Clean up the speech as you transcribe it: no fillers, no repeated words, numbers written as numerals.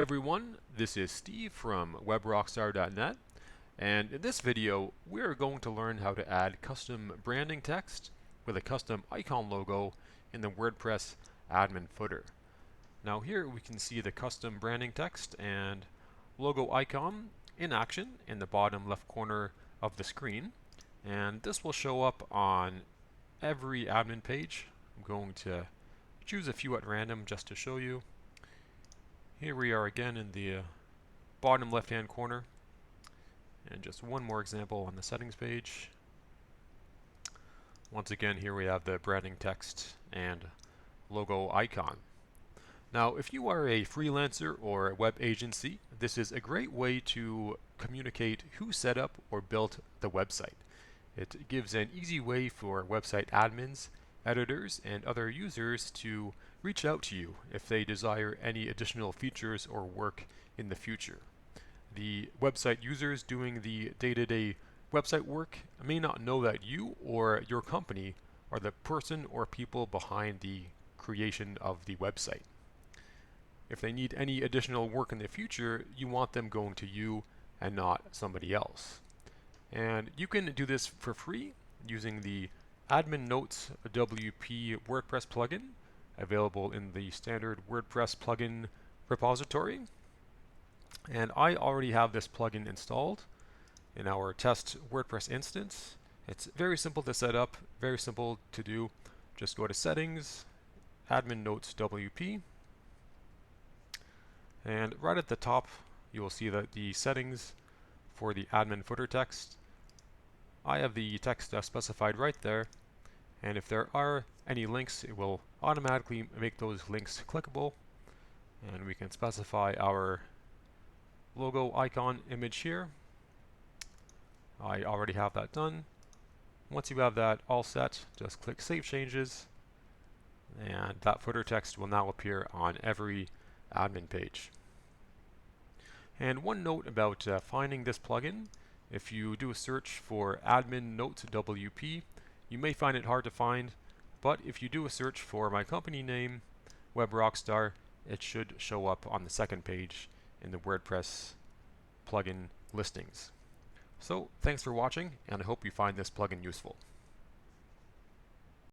Everyone, this is Steve from webrockstar.net, and in this video we are going to learn how to add custom branding text with a custom icon logo in the WordPress admin footer. Now here we can see the custom branding text and logo icon in action in the bottom left corner of the screen, and this will show up on every admin page. I'm going to choose a few at random just to show you. Here we are again in the bottom left hand corner, and just one more example on the settings page. Once again, here we have the branding text and logo icon. Now if you are a freelancer or a web agency, this is a great way to communicate who set up or built the website. It gives an easy way for website admins, editors, and other users to reach out to you if they desire any additional features or work in the future. The website users doing the day-to-day website work may not know that you or your company are the person or people behind the creation of the website. If they need any additional work in the future, you want them going to you and not somebody else. And you can do this for free using the Admin Notes WP WordPress plugin, available in the standard WordPress plugin repository. And I already have this plugin installed in our test WordPress instance. It's very simple to set up, very simple to do. Just go to Settings, Admin Notes WP, and right at the top you will see that the settings for the admin footer text, I have the text specified right there, and if there are any links, it will automatically make those links clickable, and we can specify our logo icon image here. I already have that done. Once you have that all set, just click Save Changes, and that footer text will now appear on every admin page. And one note about finding this plugin: if you do a search for Admin Notes WP, you may find it hard to find, but if you do a search for my company name, WebRockstar, it should show up on the second page in the WordPress plugin listings. So thanks for watching, and I hope you find this plugin useful.